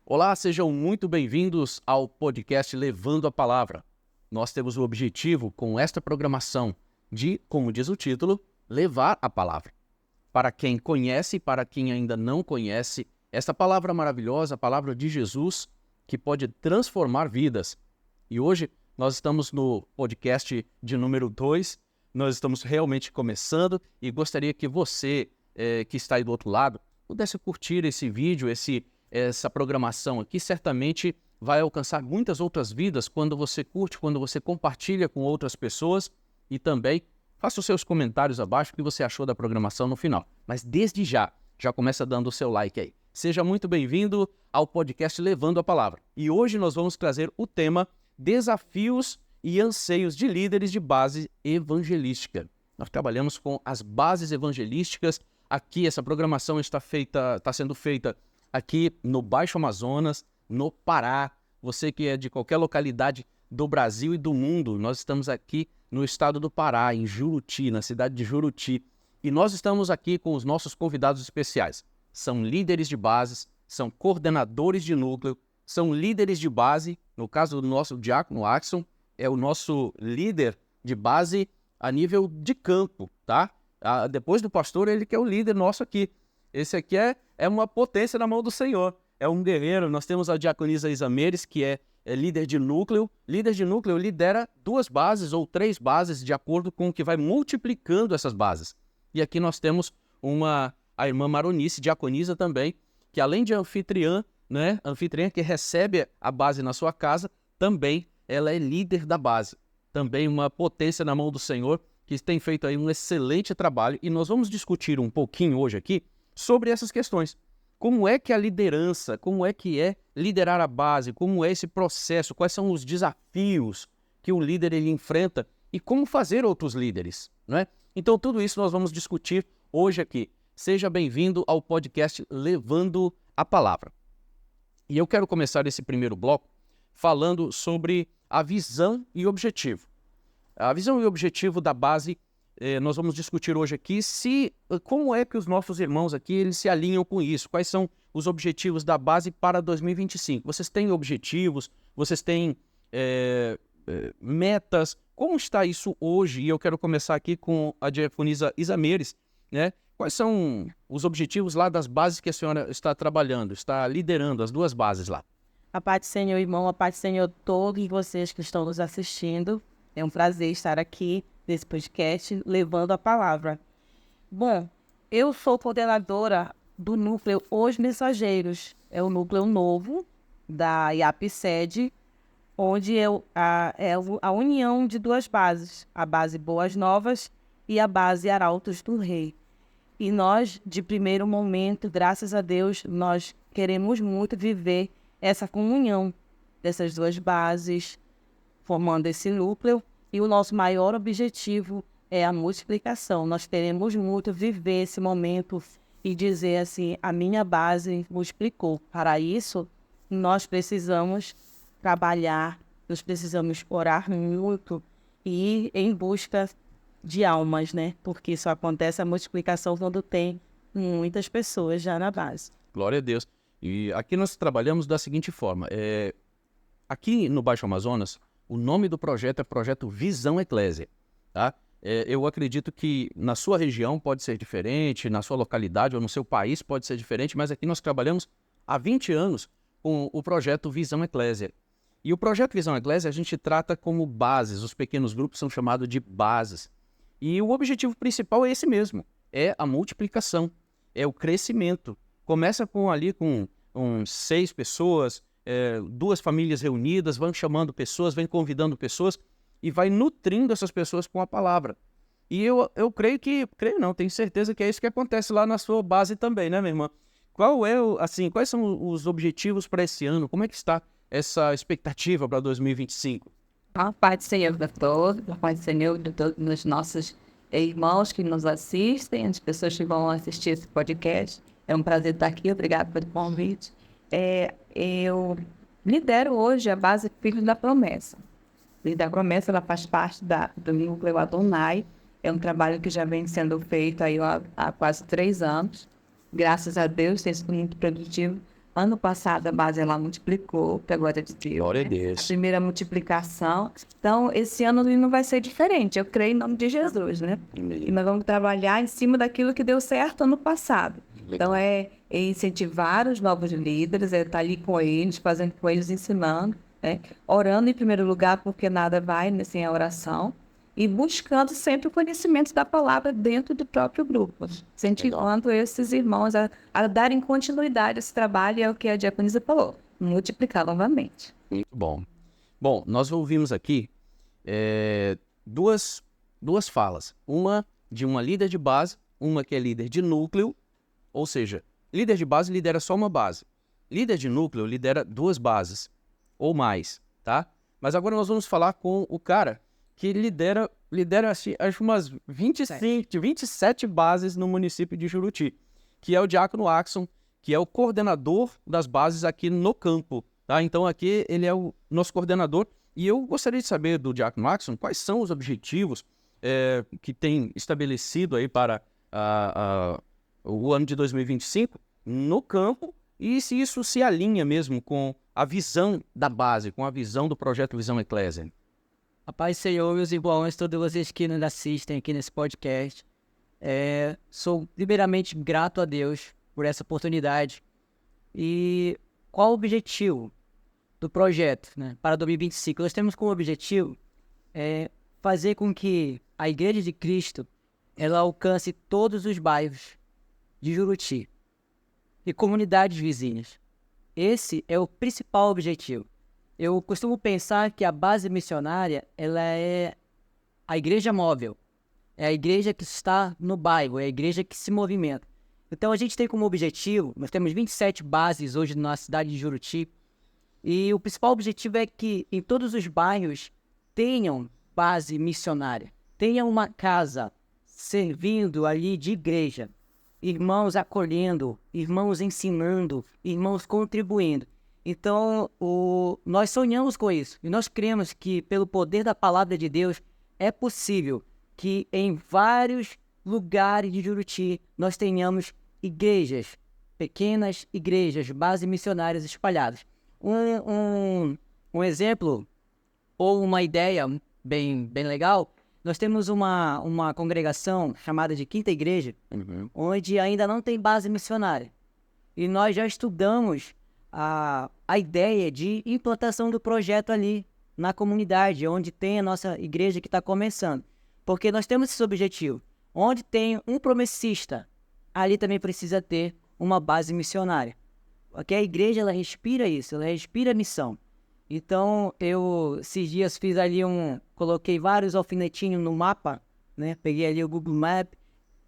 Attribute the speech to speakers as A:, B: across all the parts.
A: Olá, sejam muito bem-vindos ao podcast Levando a Palavra. Nós temos o objetivo com esta programação de, como diz o título, levar a palavra. Para quem conhece e para quem ainda não conhece, esta palavra maravilhosa, a palavra de Jesus, que pode transformar vidas. E hoje nós estamos no podcast de número 2, nós estamos realmente começando e gostaria que você, que está aí do outro lado, pudesse curtir esse vídeo, essa programação aqui. Certamente vai alcançar muitas outras vidas quando você curte, quando você compartilha com outras pessoas e também faça os seus comentários abaixo o que você achou da programação no final. Mas desde já começa dando o seu like aí. Seja muito bem-vindo ao podcast Levando a Palavra. E hoje nós vamos trazer o tema Desafios e Anseios de Líderes de Base Evangelística. Nós trabalhamos com as bases evangelísticas. Aqui essa programação está sendo feita aqui no Baixo Amazonas, no Pará. Você que é de qualquer localidade do Brasil e do mundo, nós estamos aqui no estado do Pará, em Juruti, na cidade de Juruti. E nós estamos aqui com os nossos convidados especiais. São líderes de bases, são coordenadores de núcleo, são líderes de base. No caso do nosso diácono Axon, é o nosso líder de base a nível de campo, tá? Depois do pastor, ele que é o líder nosso aqui. Esse aqui é uma potência na mão do Senhor. É um guerreiro. Nós temos a diaconisa Isameres, que é líder de núcleo. Líder de núcleo lidera 2 bases ou 3 bases, de acordo com o que vai multiplicando essas bases. E aqui nós temos a irmã Maronice, diaconisa também, que além de anfitriã, né, anfitriã que recebe a base na sua casa, também ela é líder da base. Também uma potência na mão do Senhor, que tem feito aí um excelente trabalho. E nós vamos discutir um pouquinho hoje aqui sobre essas questões. Como é que a liderança, como é que é liderar a base, como é esse processo, quais são os desafios que o líder ele enfrenta e como fazer outros líderes, não é? Então tudo isso nós vamos discutir hoje aqui. Seja bem-vindo ao podcast Levando a Palavra. E eu quero começar esse primeiro bloco falando sobre a visão e objetivo. A visão e objetivo da base, nós vamos discutir hoje aqui como é que os nossos irmãos aqui eles se alinham com isso, quais são os objetivos da base para 2025. Vocês têm objetivos, vocês têm metas, como está isso hoje? E eu quero começar aqui com a diaconisa Isameres, né? Quais são os objetivos lá das bases que a senhora está trabalhando, está liderando as 2 bases lá?
B: A paz do Senhor, irmão, a paz do Senhor, todos vocês que estão nos assistindo. É um prazer estar aqui nesse podcast, levando a palavra. Bom, eu sou coordenadora do núcleo Os Mensageiros. É o núcleo novo da IAP-SED, onde é a união de 2 bases, a base Boas Novas e a base Arautos do Rei. E nós, de primeiro momento, graças a Deus, nós queremos muito viver essa comunhão dessas 2 bases, formando esse núcleo, e o nosso maior objetivo é a multiplicação. Nós queremos muito viver esse momento e dizer assim, a minha base multiplicou. Para isso, nós precisamos trabalhar, nós precisamos orar muito e ir em busca de almas, né? Porque só acontece a multiplicação quando tem muitas pessoas já na base.
A: Glória a Deus. E aqui nós trabalhamos da seguinte forma. Aqui no Baixo Amazonas, o nome do projeto é Projeto Visão Eclésia. Tá? Eu acredito que na sua região pode ser diferente, na sua localidade ou no seu país pode ser diferente, mas aqui nós trabalhamos há 20 anos com o projeto Visão Eclésia. E o projeto Visão Eclésia a gente trata como bases, os pequenos grupos são chamados de bases. E o objetivo principal é esse mesmo, é a multiplicação, é o crescimento. Começa com 6 pessoas, 2 famílias reunidas, vão chamando pessoas, vem convidando pessoas e vai nutrindo essas pessoas com a palavra. E eu tenho certeza que é isso que acontece lá na sua base também, né, minha irmã? Quais são os objetivos para esse ano? Como é que está essa expectativa para 2025?
C: A paz do Senhor de todos, a paz do Senhor de todos os nossos irmãos que nos assistem, as pessoas que vão assistir esse podcast. É um prazer estar aqui, obrigado pelo convite. Eu lidero hoje a base Filhos da Promessa. Filhos da Promessa, ela faz parte do núcleo Adonai. É um trabalho que já vem sendo feito aí há quase 3 anos. Graças a Deus, tem sido muito produtivo. Ano passado a base ela multiplicou, pela glória de Deus.
A: Glória a
C: A
A: Deus.
C: primeira multiplicação. Então, esse ano ele não vai ser diferente. Eu creio em nome de Jesus, né? E nós vamos trabalhar em cima daquilo que deu certo ano passado. Então, é incentivar os novos líderes, é estar ali com eles, fazendo com eles, ensinando, né? Orando em primeiro lugar, porque nada vai sem a oração. E buscando sempre o conhecimento da palavra dentro do próprio grupo, incentivando esses irmãos a darem continuidade a esse trabalho, e é o que a diaconisa falou, multiplicar novamente.
A: Muito bom. Bom, nós ouvimos aqui duas falas. Uma de uma líder de base, uma que é líder de núcleo, ou seja, líder de base lidera só uma base. Líder de núcleo lidera 2 bases ou mais, tá? Mas agora nós vamos falar com o cara que lidera acho umas 27 bases no município de Juruti, que é o Diácono Axon, que é o coordenador das bases aqui no campo, tá? Então aqui ele é o nosso coordenador, e eu gostaria de saber do Diácono Axon quais são os objetivos que tem estabelecido aí para o ano de 2025 no campo, e se isso se alinha mesmo com a visão da base, com a visão do projeto Visão Eclésia.
D: A paz do Senhor, meus irmãos, todos vocês que nos assistem aqui nesse podcast. Sou primeiramente grato a Deus por essa oportunidade. E qual o objetivo do projeto, né, para 2025? Nós temos como objetivo fazer com que a Igreja de Cristo ela alcance todos os bairros de Juruti e comunidades vizinhas. Esse é o principal objetivo. Eu costumo pensar que a base missionária ela é a igreja móvel, é a igreja que está no bairro, é a igreja que se movimenta. Então a gente tem como objetivo, nós temos 27 bases hoje na cidade de Juruti, e o principal objetivo é que em todos os bairros tenham base missionária, tenham uma casa servindo ali de igreja, irmãos acolhendo, irmãos ensinando, irmãos contribuindo. Então, nós sonhamos com isso, e nós cremos que, pelo poder da palavra de Deus, é possível que em vários lugares de Juruti nós tenhamos igrejas, pequenas igrejas, bases missionárias espalhadas. Um exemplo, ou uma ideia bem legal, nós temos uma congregação chamada de Quinta Igreja, onde ainda não tem base missionária. E nós já estudamos a ideia de implantação do projeto ali na comunidade, onde tem a nossa igreja que está começando. Porque nós temos esse objetivo. Onde tem um promessista, ali também precisa ter uma base missionária. Porque a igreja, ela respira isso, ela respira missão. Então, eu, esses dias, fiz ali coloquei vários alfinetinhos no mapa, né? Peguei ali o Google Maps,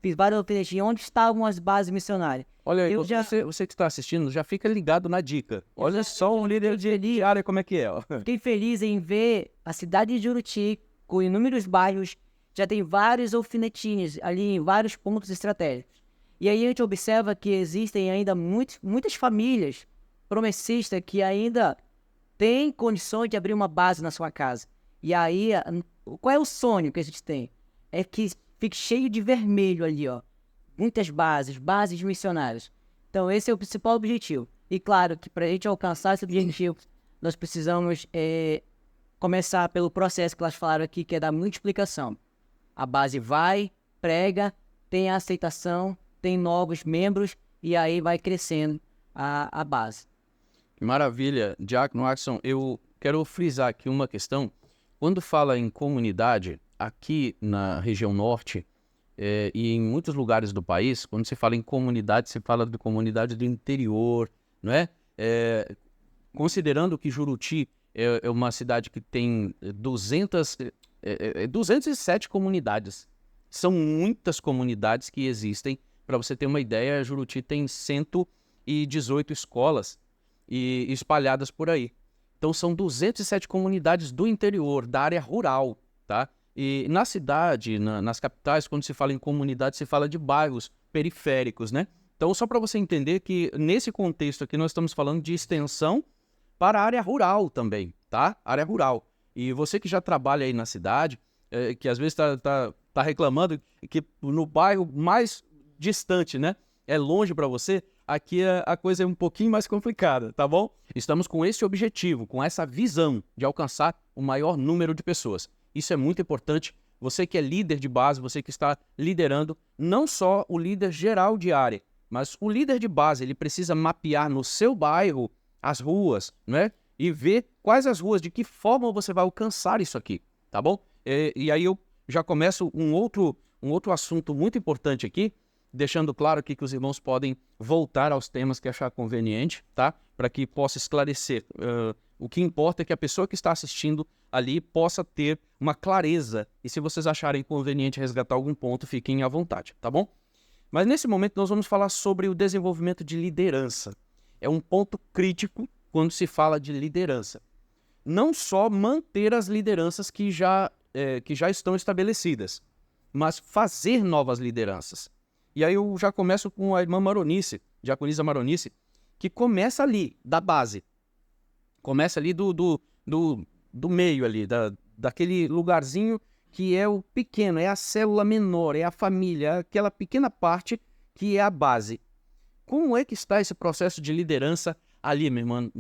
D: fiz vários alfinetinhos onde estavam as bases missionárias.
A: Olha aí, você que está assistindo, já fica ligado na dica. Olha só um líder de área como é que é. Ó.
D: Fiquei feliz em ver a cidade de Juruti, com inúmeros bairros, já tem vários alfinetinhos ali em vários pontos estratégicos. E aí a gente observa que existem ainda muitas famílias promessistas que ainda têm condições de abrir uma base na sua casa. E aí, qual é o sonho que a gente tem? É que fique cheio de vermelho ali, ó. Muitas bases missionárias. Então, esse é o principal objetivo. E claro que para a gente alcançar esse objetivo, nós precisamos começar pelo processo que elas falaram aqui, que é da multiplicação. A base vai, prega, tem a aceitação, tem novos membros, e aí vai crescendo a base.
A: Que maravilha. Diácono Axon, eu quero frisar aqui uma questão. Quando fala em comunidade, aqui na região norte, e em muitos lugares do país, quando se fala em comunidade, se fala de comunidade do interior, não é? Considerando que Juruti é uma cidade que tem 207 comunidades. São muitas comunidades que existem. Para você ter uma ideia, Juruti tem 118 escolas espalhadas por aí. Então são 207 comunidades do interior, da área rural, tá? E na cidade, nas capitais, quando se fala em comunidade, se fala de bairros periféricos, né? Então, só para você entender que nesse contexto aqui nós estamos falando de extensão para a área rural também, tá? Área rural. E você que já trabalha aí na cidade, que às vezes tá reclamando que no bairro mais distante, né? É longe para você. aqui a coisa é um pouquinho mais complicada, tá bom? Estamos com esse objetivo, com essa visão de alcançar o maior número de pessoas. Isso é muito importante. Você que é líder de base, você que está liderando, não só o líder geral de área, mas o líder de base, ele precisa mapear no seu bairro as ruas, né? E ver quais as ruas, de que forma você vai alcançar isso aqui, tá bom? E aí eu já começo um outro assunto muito importante aqui, deixando claro aqui que os irmãos podem voltar aos temas que achar conveniente, tá? Para que possa esclarecer. O que importa é que a pessoa que está assistindo ali possa ter uma clareza. E se vocês acharem conveniente resgatar algum ponto, fiquem à vontade, tá bom? Mas nesse momento nós vamos falar sobre o desenvolvimento de liderança. É um ponto crítico quando se fala de liderança. Não só manter as lideranças que já estão estabelecidas, mas fazer novas lideranças. E aí eu já começo com a irmã Maronice, diaconisa Maronice, que começa ali, da base. Começa ali do meio ali, daquele lugarzinho que é o pequeno, é a célula menor, é a família, é aquela pequena parte que é a base. Como é que está esse processo de liderança ali, minha irmã,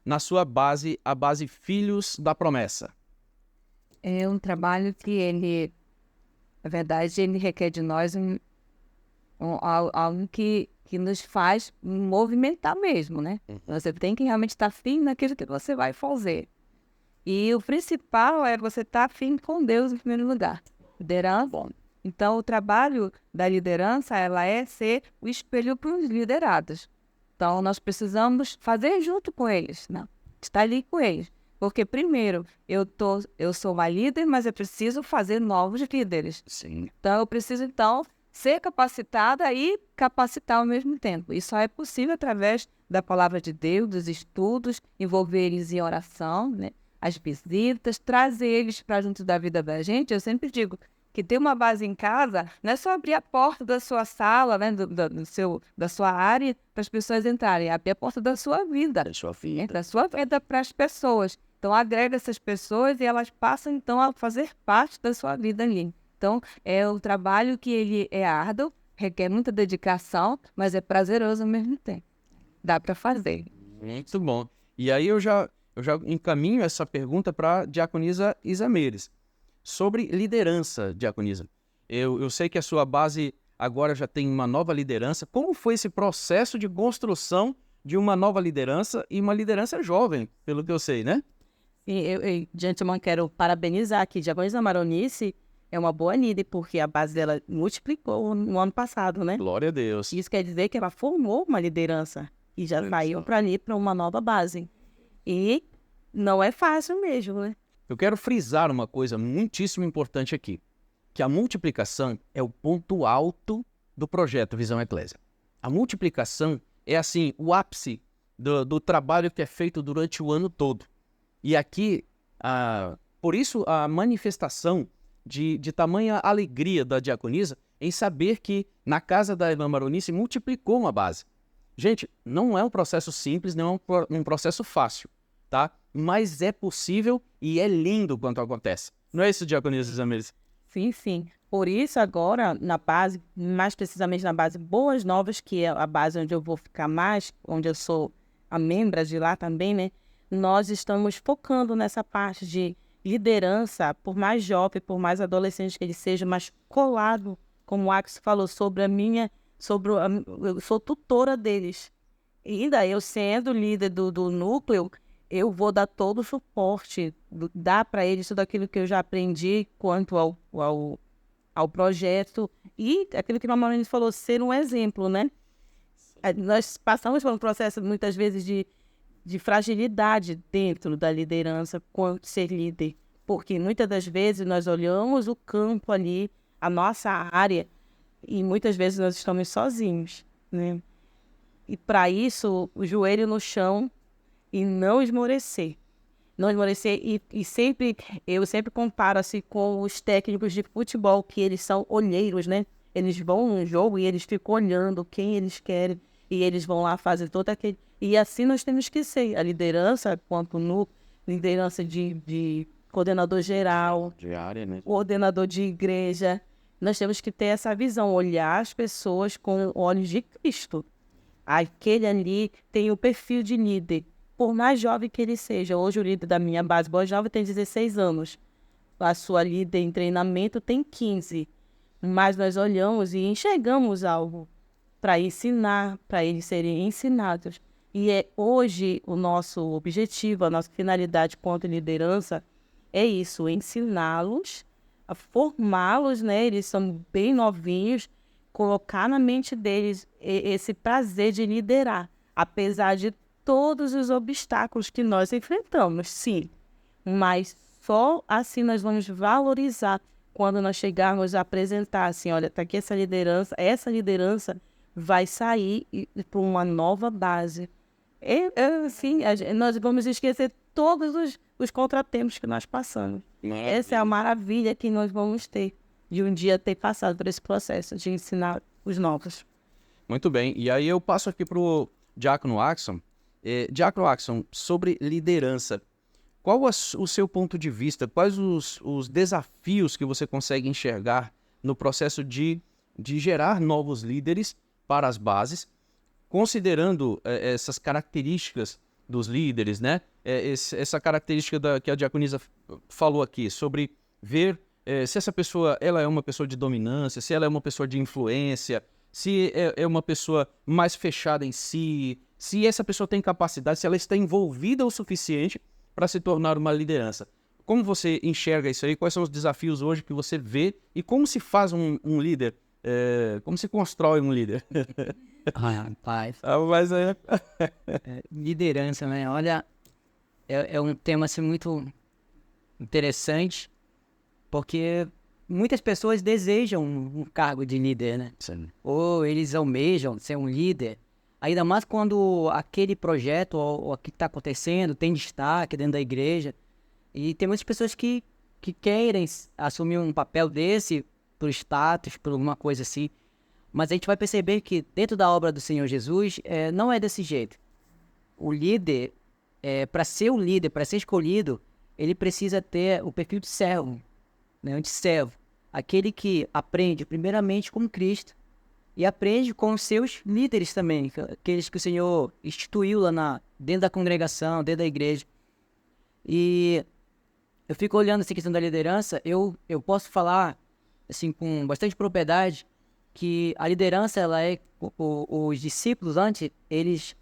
A: na sua base, a base Filhos da Promessa?
C: É um trabalho que ele, na verdade, ele requer de nós algo que nos faz movimentar mesmo, né? Você tem que realmente estar firme naquilo que você vai fazer. E o principal é você estar firme com Deus em primeiro lugar. Liderança. Então, o trabalho da liderança, ela é ser o espelho para os liderados. Então, nós precisamos fazer junto com eles, né? Estar ali com eles. Porque, primeiro, eu sou uma líder, mas eu preciso fazer novos líderes.
A: Sim.
C: Então, eu preciso, ser capacitada e capacitar ao mesmo tempo. Isso só é possível através da palavra de Deus, dos estudos, envolver eles em oração, né? As visitas, trazer eles para junto da vida da gente. Eu sempre digo que ter uma base em casa não é só abrir a porta da sua sala, né, da sua área, para as pessoas entrarem. É abrir a porta da sua vida. Da sua vida para as pessoas. Então, agrega essas pessoas e elas passam, então, a fazer parte da sua vida ali. Então, é um trabalho que ele é árduo, requer muita dedicação, mas é prazeroso ao mesmo tempo. Dá para fazer.
A: Muito bom. E aí eu já encaminho essa pergunta para a diaconisa Isameires. Sobre liderança, diaconisa. Eu sei que a sua base agora já tem uma nova liderança. Como foi esse processo de construção de uma nova liderança e uma liderança jovem, pelo que eu sei, né?
B: E eu, de antemão, quero parabenizar aqui. Diaconisa Maronice é uma boa líder, porque a base dela multiplicou no ano passado, né?
A: Glória a Deus.
B: Isso quer dizer que ela formou uma liderança e já saiu para ali para uma nova base. E não é fácil mesmo, né?
A: Eu quero frisar uma coisa muitíssimo importante aqui, que a multiplicação é o ponto alto do projeto Visão Eclésia. A multiplicação é, assim, o ápice do trabalho que é feito durante o ano todo. E aqui, por isso, a manifestação de tamanha alegria da diaconisa em saber que na casa da irmã Maronice multiplicou uma base. Gente, não é um processo simples, não é um processo fácil, tá? Mas é possível e é lindo quando acontece. Não é isso, diaconisa Isameires?
B: Sim, sim. Por isso, agora, na base, mais precisamente na base Boas Novas, que é a base onde eu vou ficar mais, onde eu sou a membra de lá também, né? Nós estamos focando nessa parte de liderança, por mais jovem, por mais adolescente que ele seja, mas colado, como o Axel falou, eu sou tutora deles. E ainda eu sendo líder do núcleo, eu vou dar todo o suporte, dar para eles tudo aquilo que eu já aprendi quanto ao projeto. E aquilo que a Mamãe falou, ser um exemplo, né? Nós passamos por um processo, muitas vezes, de fragilidade dentro da liderança, quanto ser líder. Porque muitas das vezes nós olhamos o campo ali, a nossa área, e muitas vezes nós estamos sozinhos, né? E para isso, o joelho no chão e não esmorecer. Não esmorecer eu sempre comparo assim com os técnicos de futebol, que eles são olheiros, né? Eles vão num jogo e eles ficam olhando quem eles querem e eles vão lá fazer todo aquele... E assim nós temos que ser. A liderança, quanto no liderança de coordenador geral,
A: De área, né?
B: coordenador de igreja, nós temos que ter essa visão, olhar as pessoas com olhos de Cristo. Aquele ali tem o perfil de líder, por mais jovem que ele seja. Hoje o líder da minha base Boa Jovem tem 16 anos. A sua líder em treinamento tem 15. Mas nós olhamos e enxergamos algo para ensinar, para eles serem ensinados. E hoje o nosso objetivo, a nossa finalidade quanto liderança é isso, ensiná-los, a formá-los, né? Eles são bem novinhos, colocar na mente deles esse prazer de liderar, apesar de todos os obstáculos que nós enfrentamos, sim. Mas só assim nós vamos valorizar quando nós chegarmos a apresentar, assim, olha, está aqui essa liderança vai sair para uma nova base. Assim, nós vamos esquecer todos os contratempos que nós passamos.
A: Maravilha.
B: Essa é a maravilha que nós vamos ter, de um dia ter passado por esse processo de ensinar os novos.
A: Muito bem. E aí eu passo aqui para o Diácono Axon. Diácono Axon, sobre liderança, qual o seu ponto de vista? Quais os desafios que você consegue enxergar no processo de gerar novos líderes para as bases, considerando essas características dos líderes, né? Essa característica que a diaconisa falou aqui, sobre ver se essa pessoa ela é uma pessoa de dominância, se ela é uma pessoa de influência, se é uma pessoa mais fechada em si, se essa pessoa tem capacidade, se ela está envolvida o suficiente para se tornar uma liderança. Como você enxerga isso aí? Quais são os desafios hoje que você vê e como se faz um líder? Como se constrói um líder?
D: Rapaz,
A: Mas
D: liderança, né? Olha, é um tema assim, muito interessante, porque muitas pessoas desejam um cargo de líder, né?
A: Sim.
D: Ou eles almejam ser um líder, ainda mais quando aquele projeto ou o que está acontecendo tem destaque dentro da igreja. E tem muitas pessoas que querem assumir um papel desse por status, por alguma coisa assim. Mas a gente vai perceber que dentro da obra do Senhor Jesus, não é desse jeito. O líder, para ser um líder, para ser escolhido, ele precisa ter o perfil de servo, né? De servo. Aquele que aprende primeiramente com Cristo e aprende com os seus líderes também, aqueles que o Senhor instituiu lá dentro da congregação, dentro da igreja. E eu fico olhando essa questão da liderança, eu posso falar assim, com bastante propriedade, que a liderança, ela os discípulos antes, eles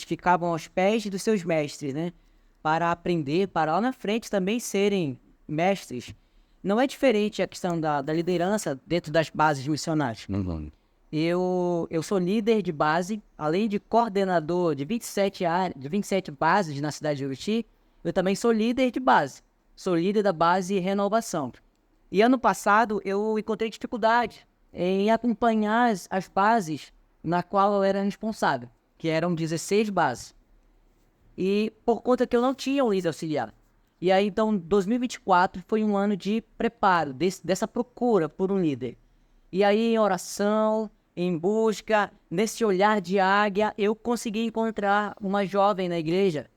D: ficavam aos pés dos seus mestres, né? Para aprender, para lá na frente também serem mestres. Não é diferente a questão da liderança dentro das bases missionárias.
A: Não.
D: Eu sou líder de base, além de coordenador de 27 bases na cidade de Juruti, eu também sou líder de base. Sou líder da base Renovação. E ano passado eu encontrei dificuldade em acompanhar as bases na qual eu era responsável, que eram 16 bases. E por conta que eu não tinha um líder auxiliar. E aí então 2024 foi um ano de preparo, dessa procura por um líder. E aí em oração, em busca, nesse olhar de águia, eu consegui encontrar uma jovem na igreja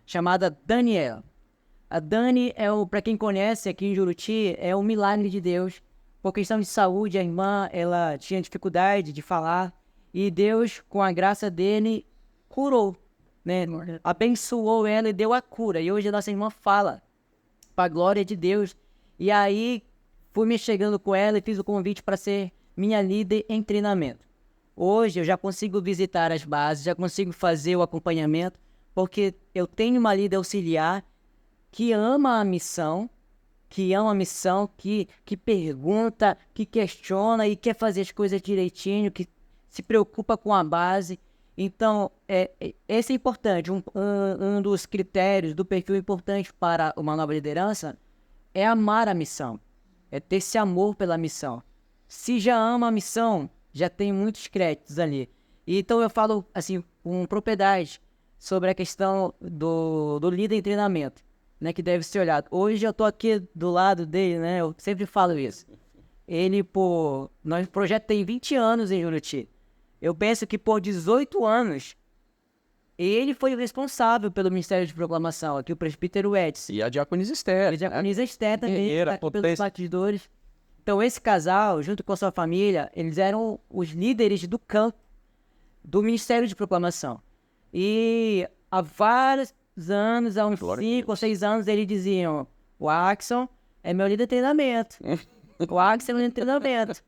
D: chamada Daniela. A Dani para quem conhece aqui em Juruti, é um milagre de Deus. Por questão de saúde, a irmã, ela tinha dificuldade de falar. E Deus, com a graça dele, curou, né? Abençoou ela e deu a cura. E hoje a nossa irmã fala, para a glória de Deus. E aí, fui me chegando com ela e fiz o convite para ser minha líder em treinamento. Hoje eu já consigo visitar as bases, já consigo fazer o acompanhamento, porque eu tenho uma líder auxiliar que ama a missão, que pergunta, que questiona e quer fazer as coisas direitinho, que se preocupa com a base. Então, esse é importante. Um dos critérios do perfil importante para uma nova liderança é amar a missão, é ter esse amor pela missão. Se já ama a missão, já tem muitos créditos ali. E então eu falo assim com propriedade sobre a questão do líder em treinamento, né, que deve ser olhado. Hoje eu tô aqui do lado dele, né, eu sempre falo isso. Ele, o projeto tem 20 anos em Juruti. Eu penso que por 18 anos, ele foi o responsável pelo Ministério de Proclamação, aqui o presbítero Edson.
A: E a diaconisa Esther.
D: A diaconisa Esther também,
A: Guerreira,
D: tá aqui pelos
A: potência.
D: batidores. Então esse casal, junto com a sua família, eles eram os líderes do campo do Ministério de Proclamação. E há vários anos, há uns
A: Glória a
D: 5 ou 6 anos, eles diziam: o Axon é meu líder de treinamento. O Axon é meu líder de treinamento.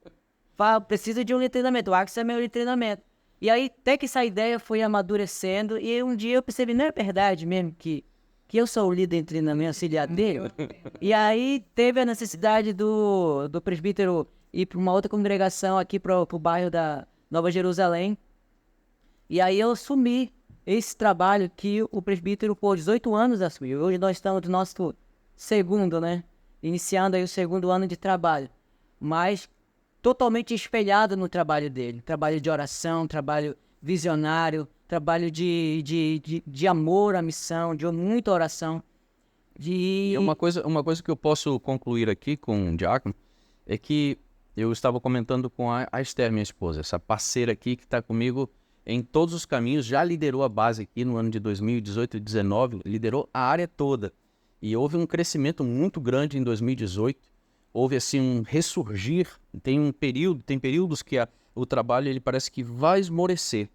D: Precisa de um líder de treinamento. O Axon é meu líder de treinamento. E aí, até que essa ideia foi amadurecendo, e um dia eu percebi, não é verdade mesmo que eu sou o líder de treinamento auxiliar dele? E aí teve a necessidade do presbítero ir para uma outra congregação aqui para o bairro da Nova Jerusalém. E aí eu assumi esse trabalho que o presbítero por 18 anos assumiu. Hoje nós estamos no nosso segundo, né? Iniciando aí o segundo ano de trabalho. Mas totalmente espelhado no trabalho dele. Trabalho de oração, trabalho visionário, trabalho de amor à missão, de muita oração.
A: E uma coisa que eu posso concluir aqui com o Diácono é que eu estava comentando com a Esther, minha esposa, essa parceira aqui que está comigo em todos os caminhos, já liderou a base aqui no ano de 2018 e 2019, liderou a área toda. E houve um crescimento muito grande em 2018, houve assim um ressurgir, tem períodos que o trabalho ele parece que vai esmorecer.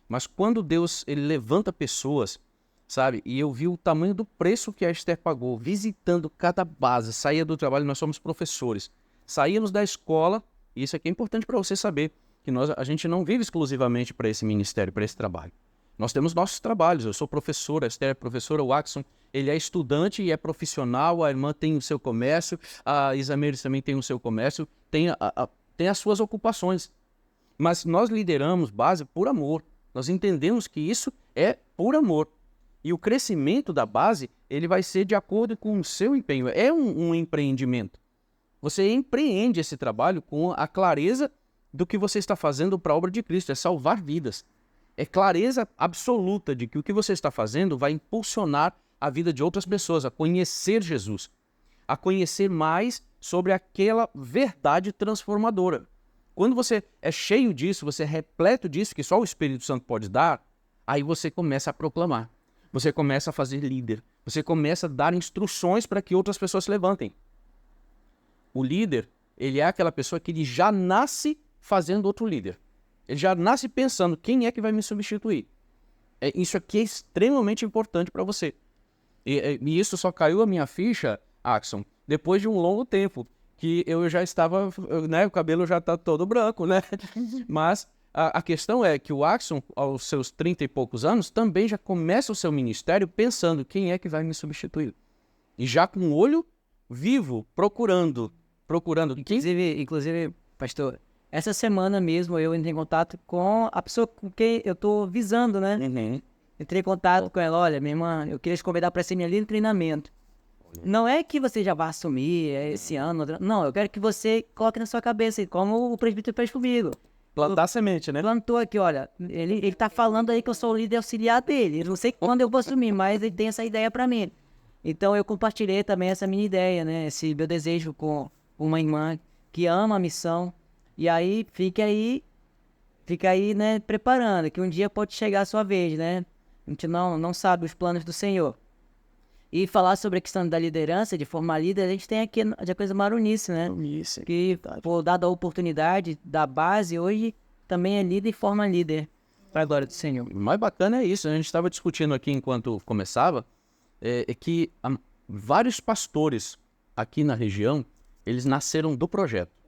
A: Mas quando Deus ele levanta pessoas, sabe? E eu vi o tamanho do preço que a Esther pagou, visitando cada base, saía do trabalho, nós somos professores, saíamos da escola, e isso aqui é importante para você saber, que a gente não vive exclusivamente para esse ministério, para esse trabalho. Nós temos nossos trabalhos, eu sou professor, a Esther é professora, o Axon, ele é estudante e é profissional, a irmã tem o seu comércio, a Isameires também tem o seu comércio, tem as suas ocupações. Mas nós lideramos base por amor, nós entendemos que isso é por amor. E o crescimento da base, ele vai ser de acordo com o seu empenho, é um empreendimento. Você empreende esse trabalho com a clareza do que você está fazendo para a obra de Cristo, é salvar vidas. É clareza absoluta de que o que você está fazendo vai impulsionar a vida de outras pessoas a conhecer Jesus, a conhecer mais sobre aquela verdade transformadora. Quando você é cheio disso, você é repleto disso, que só o Espírito Santo pode dar, aí você começa a proclamar, você começa a fazer líder, você começa a dar instruções para que outras pessoas se levantem. O líder, ele é aquela pessoa que ele já nasce fazendo outro líder. Ele já nasce pensando, quem é que vai me substituir? Isso aqui é extremamente importante para você. E isso só caiu a minha ficha, Axon, depois de um longo tempo, que eu já estava, né, o cabelo já está todo branco, né? Mas a questão é que o Axon, aos seus 30 e poucos anos, também já começa o seu ministério pensando, quem é que vai me substituir? E já com o olho vivo, procurando.
D: Inclusive, pastor, essa semana mesmo eu entrei em contato com a pessoa com quem eu estou visando, né?
A: Uhum.
D: Entrei em contato com ela, olha, minha irmã, eu queria te convidar para ser minha líder de treinamento. Não é que você já vai assumir esse ano, não, eu quero que você coloque na sua cabeça, como o presbítero fez comigo.
A: Plantar semente, né?
D: Plantou aqui, olha, ele tá falando aí que eu sou o líder auxiliar dele, eu não sei quando eu vou assumir, mas ele tem essa ideia para mim. Então eu compartilhei também essa minha ideia, né, esse meu desejo com uma irmã que ama a missão, e aí fica aí, né, preparando, que um dia pode chegar a sua vez, né? A gente não sabe os planos do Senhor. E falar sobre a questão da liderança, de formar líder, a gente tem aqui a coisa Marunice, né?
A: Marunice,
D: que, por dada a oportunidade da base, hoje também é líder e forma líder para a glória do Senhor.
A: O mais bacana é isso, a gente estava discutindo aqui enquanto começava, é que vários pastores aqui na região, eles nasceram do projeto.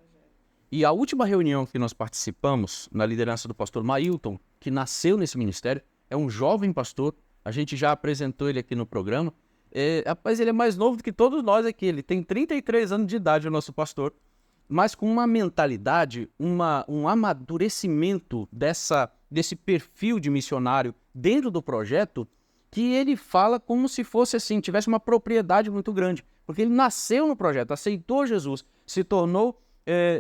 A: E a última reunião que nós participamos, na liderança do pastor Mailton, que nasceu nesse ministério, é um jovem pastor, a gente já apresentou ele aqui no programa. Rapaz, ele é mais novo do que todos nós aqui, ele tem 33 anos de idade, o nosso pastor, mas com uma mentalidade, um amadurecimento desse perfil de missionário dentro do projeto, que ele fala como se fosse assim, tivesse uma propriedade muito grande, porque ele nasceu no projeto, aceitou Jesus, se tornou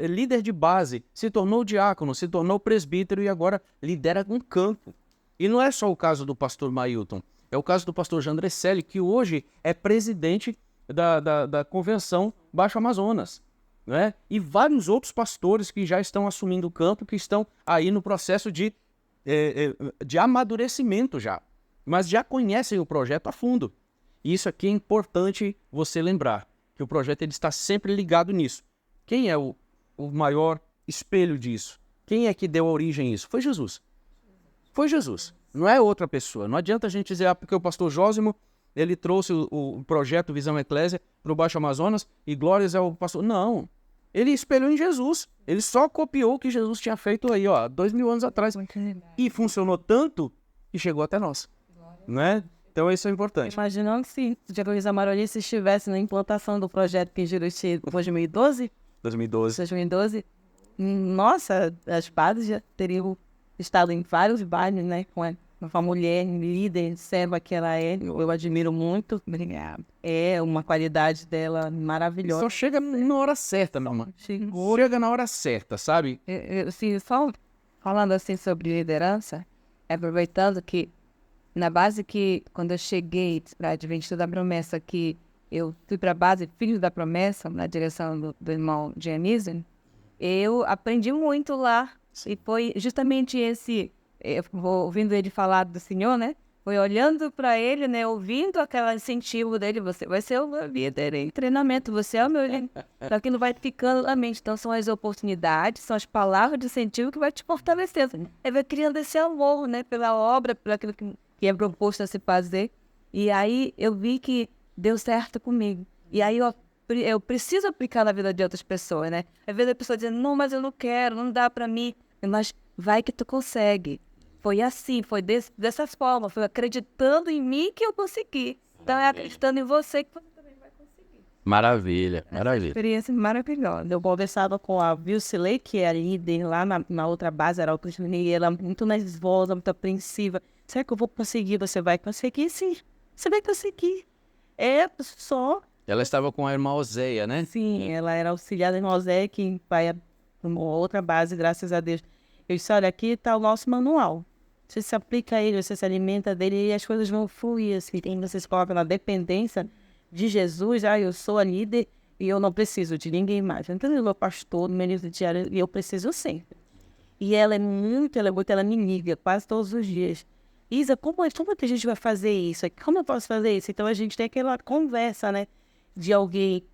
A: líder de base, se tornou diácono, se tornou presbítero e agora lidera um campo. E não é só o caso do pastor Mailton, é o caso do pastor Jandrecelli, que hoje é presidente da Convenção Baixo Amazonas, né? E vários outros pastores que já estão assumindo o campo, que estão aí no processo de amadurecimento já, mas já conhecem o projeto a fundo. E isso aqui é importante você lembrar, que o projeto ele está sempre ligado nisso. Quem é o maior espelho disso? Quem é que deu origem a isso? Foi Jesus. foi Jesus, não é outra pessoa. Não adianta a gente dizer, porque o pastor Jósimo, ele trouxe o projeto Visão Eclésia para o Baixo Amazonas e glórias ao pastor. Não, ele espelhou em Jesus. Ele só copiou o que Jesus tinha feito aí, 2000 anos atrás. E funcionou tanto que chegou até nós. Né? Então isso é importante.
B: Imaginando se Heloísa Maronice estivesse na implantação do projeto aqui em Juruti em 2012,
A: 2012.
B: nossa, as padres já teriam estado em vários bairros, né? Com uma mulher líder, serva que ela é, eu admiro muito. Obrigada. É uma qualidade dela maravilhosa.
A: Só chega na hora certa, meu irmão. Chega na hora certa, sabe?
C: Assim, só falando assim sobre liderança, aproveitando que na base que quando eu cheguei para a Adventista da Promessa, que eu fui para a base Filhos da Promessa, na direção do irmão Dionísio, eu aprendi muito lá. E foi justamente eu vou ouvindo ele falar do Senhor, né? Foi olhando para ele, né? Ouvindo aquele incentivo dele, você vai ser o meu líder em treinamento, você é o meu líder. Só que não vai ficando na mente. Então são as oportunidades, são as palavras de incentivo que vai te fortalecendo. Aí vai criando esse amor, né? Pela obra, por aquilo que é proposto a se fazer. E aí eu vi que deu certo comigo. E aí eu preciso aplicar na vida de outras pessoas, né? Às vezes a pessoa dizendo, não, mas eu não quero, não dá pra mim. Mas vai que tu consegue. Foi assim, foi dessa forma, foi acreditando em mim que eu consegui. Então é acreditando em você que você também vai conseguir.
A: Maravilha, maravilha.
B: Experiência maravilhosa. Eu conversava com a Vilcilei, que é a líder lá na outra base, era outra e ela muito nervosa, muito apreensiva. Será que eu vou conseguir? Você vai conseguir, sim. Você vai conseguir. É só...
A: Ela estava com a irmã Oséia, né?
B: Sim, ela era auxiliar da irmã Oséia, que vai a uma outra base, graças a Deus. Eu disse, olha, aqui está o nosso manual. Você se aplica a ele, você se alimenta dele e as coisas vão fluir. Assim, você se coloca na dependência de Jesus. Eu sou a líder e eu não preciso de ninguém mais. Então, eu sou pastor, no ministro diário, e eu preciso sempre. E ela ela me liga quase todos os dias. Isa, como que a gente vai fazer isso? Como eu posso fazer isso? Então, a gente tem aquela conversa, né? De alguém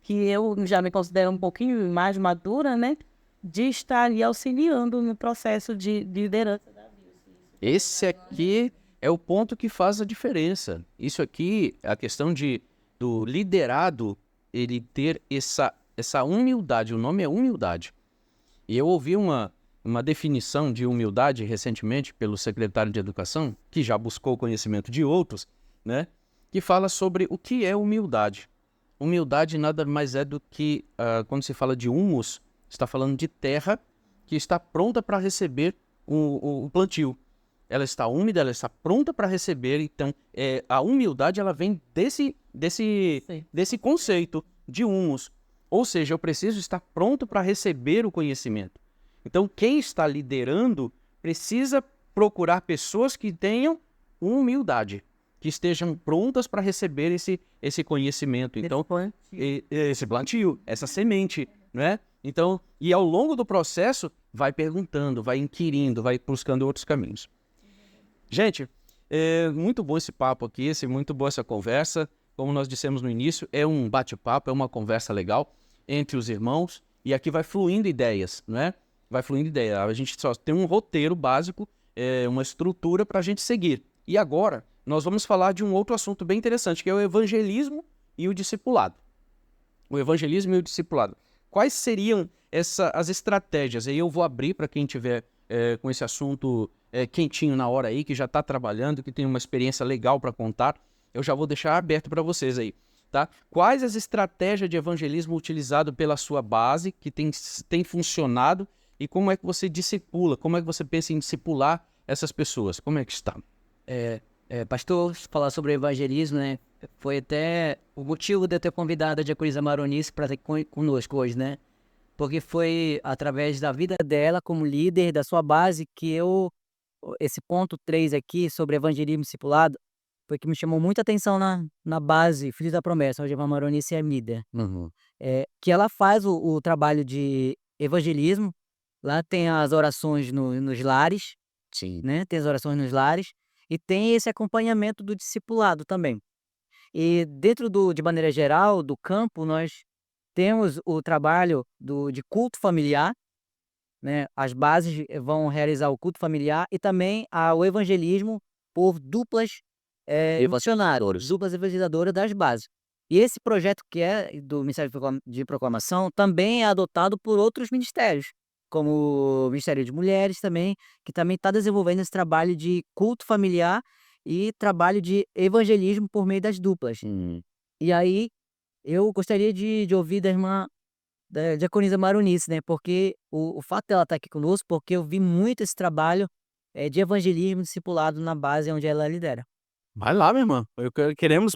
B: que eu já me considero um pouquinho mais madura, né? De estar ali auxiliando no processo de liderança.
A: Esse aqui é o ponto que faz a diferença. Isso aqui, a questão do liderado, ele ter essa humildade. O nome é humildade. E eu ouvi uma definição de humildade recentemente pelo secretário de Educação, que já buscou conhecimento de outros, né? Que fala sobre o que é humildade. Humildade nada mais é do que, quando se fala de humus, está falando de terra que está pronta para receber o plantio. Ela está úmida, ela está pronta para receber. Então, a humildade ela vem desse conceito de humus. Ou seja, eu preciso estar pronto para receber o conhecimento. Então, quem está liderando precisa procurar pessoas que tenham humildade, que estejam prontas para receber esse conhecimento. Então, esse plantio, essa semente, né? Então, e ao longo do processo, vai perguntando, vai inquirindo, vai buscando outros caminhos. Gente, muito bom esse papo aqui, muito boa essa conversa. Como nós dissemos no início, é um bate-papo, é uma conversa legal entre os irmãos. E aqui vai fluindo ideias, né? Vai fluindo ideias. A gente só tem um roteiro básico, uma estrutura para a gente seguir. E agora, nós vamos falar de um outro assunto bem interessante, que é o evangelismo e o discipulado. O evangelismo e o discipulado. Quais seriam as estratégias? Aí eu vou abrir para quem tiver com esse assunto quentinho na hora aí, que já está trabalhando, que tem uma experiência legal para contar. Eu já vou deixar aberto para vocês aí, tá? Quais as estratégias de evangelismo utilizado pela sua base, que tem funcionado, e como é que você discipula, como é que você pensa em discipular essas pessoas? Como é que está?
D: Pastor, falar sobre evangelismo, né? Foi até o motivo de eu ter convidado a Diaconisa Maronice para estar conosco hoje, né? Porque foi através da vida dela como líder da sua base que esse ponto 3 aqui sobre evangelismo discipulado, foi que me chamou muita atenção na base Filhos da Promessa, onde a Maronice é líder. Que ela faz o trabalho de evangelismo. Lá tem as orações nos lares,
A: Sim.
D: né? Tem as orações nos lares e tem esse acompanhamento do discipulado também. E dentro de maneira geral, do campo, nós temos o trabalho de culto familiar, né? As bases vão realizar o culto familiar e também o evangelismo por duplas evangelizadores, duplas evangelizadoras das bases. E esse projeto que é do Ministério de Proclamação também é adotado por outros ministérios, como o Ministério de Mulheres também, que também está desenvolvendo esse trabalho de culto familiar e trabalho de evangelismo por meio das duplas. E aí, eu gostaria de ouvir da irmã da diaconisa Maronice, né? Porque o fato dela estar aqui conosco, porque eu vi muito esse trabalho de evangelismo discipulado na base onde ela lidera.
E: Vai lá, minha irmã.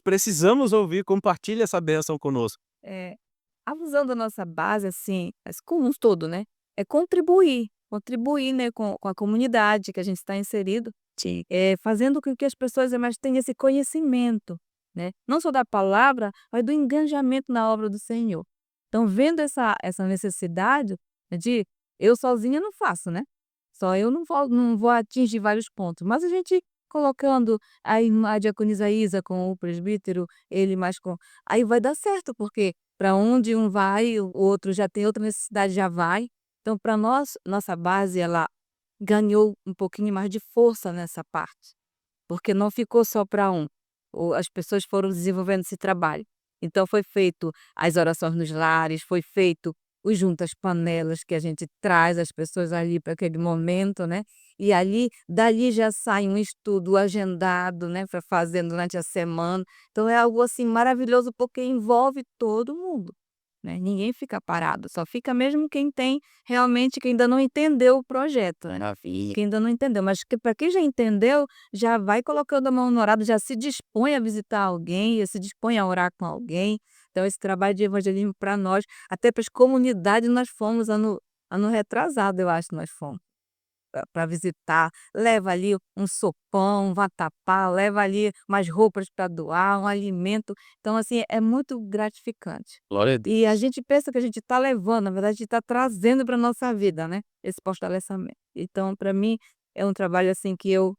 E: Precisamos ouvir, compartilha essa bênção conosco.
F: A visão da nossa base, assim, como um todo, né? É contribuir, né, com a comunidade que a gente está inserido, fazendo com que as pessoas mais tenham esse conhecimento, né? Não só da palavra, mas do engajamento na obra do Senhor. Então, vendo essa necessidade de eu sozinha não faço, né? Só eu não vou atingir vários pontos, mas a gente colocando a diaconisa Isa com o presbítero, ele mais com. Aí vai dar certo, porque para onde um vai, o outro já tem outra necessidade, já vai. Então, para nós, nossa base, ela ganhou um pouquinho mais de força nessa parte, porque não ficou só para um. As pessoas foram desenvolvendo esse trabalho. Então, foi feito as orações nos lares, foi feito os juntas panelas que a gente traz as pessoas ali para aquele momento, né? E dali já sai um estudo agendado, né, para fazer durante a semana. Então é algo assim maravilhoso porque envolve todo mundo, né? Ninguém fica parado, só fica mesmo quem tem realmente, quem ainda não entendeu o projeto, né? Quem ainda não entendeu, mas para quem já entendeu, já vai colocando a mão no arado, já se dispõe a visitar alguém, já se dispõe a orar com alguém. Então esse trabalho de evangelismo para nós, até para as comunidades, nós fomos ano retrasado, eu acho que nós fomos para visitar, leva ali um sopão, um vatapá, leva ali umas roupas para doar, um alimento. Então, assim, é muito gratificante.
E: Glória a Deus.
F: E a gente pensa que a gente está levando, na verdade, a gente está trazendo para a nossa vida, né? Esse fortalecimento. Então, para mim, é um trabalho assim que eu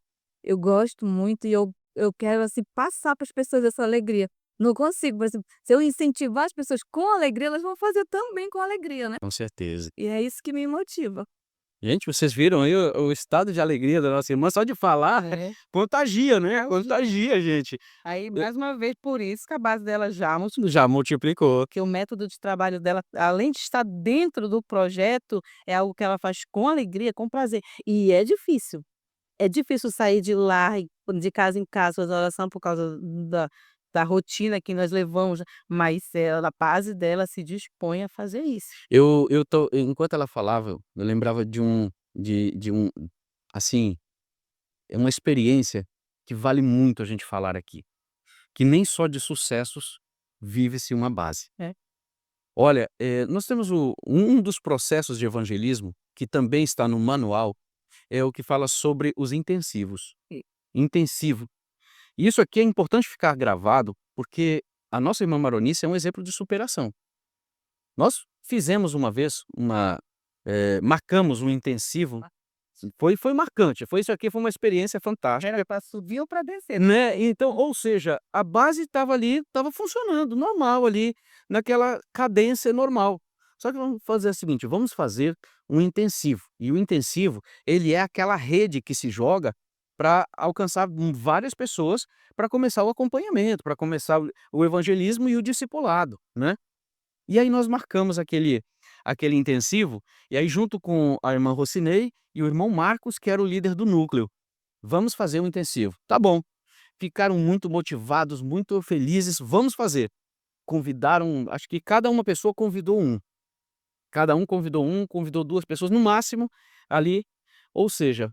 F: gosto muito e eu quero assim, passar para as pessoas essa alegria. Não consigo, por exemplo, se eu incentivar as pessoas com alegria, elas vão fazer também com alegria, né?
E: Com certeza.
F: E é isso que me motiva.
E: Gente, vocês viram aí o estado de alegria da nossa irmã? Só de falar, contagia, né? Contagia, gente.
B: Aí, mais uma vez, por isso que a base dela já multiplicou.
E: Já multiplicou.
B: Porque o método de trabalho dela, além de estar dentro do projeto, é algo que ela faz com alegria, com prazer. E é difícil. É difícil sair de lá, de casa em casa, fazer oração por causa da rotina que nós levamos, mas ela, a base dela se dispõe a fazer isso.
A: Enquanto ela falava, eu lembrava de um, assim, é uma experiência que vale muito a gente falar aqui. Que nem só de sucessos vive-se uma base.
B: É.
A: Olha, nós temos um dos processos de evangelismo, que também está no manual, é o que fala sobre os intensivos. Intensivo. E isso aqui é importante ficar gravado, porque a nossa irmã Maronice é um exemplo de superação. Nós fizemos uma vez, marcamos um intensivo, foi marcante, isso aqui foi uma experiência fantástica.
B: Era para subir ou para descer.
A: Né? Então, ou seja, a base estava ali, estava funcionando, normal ali, naquela cadência normal. Só que vamos fazer o seguinte, vamos fazer um intensivo. E o intensivo, ele é aquela rede que se joga para alcançar várias pessoas, para começar o acompanhamento, para começar o evangelismo e o discipulado, né? E aí nós marcamos aquele intensivo, e aí junto com a irmã Rocinei e o irmão Marcos, que era o líder do núcleo, vamos fazer um intensivo. Tá bom. Ficaram muito motivados, muito felizes, vamos fazer. Convidaram, acho que cada uma pessoa convidou um. Cada um convidou duas pessoas no máximo ali. Ou seja,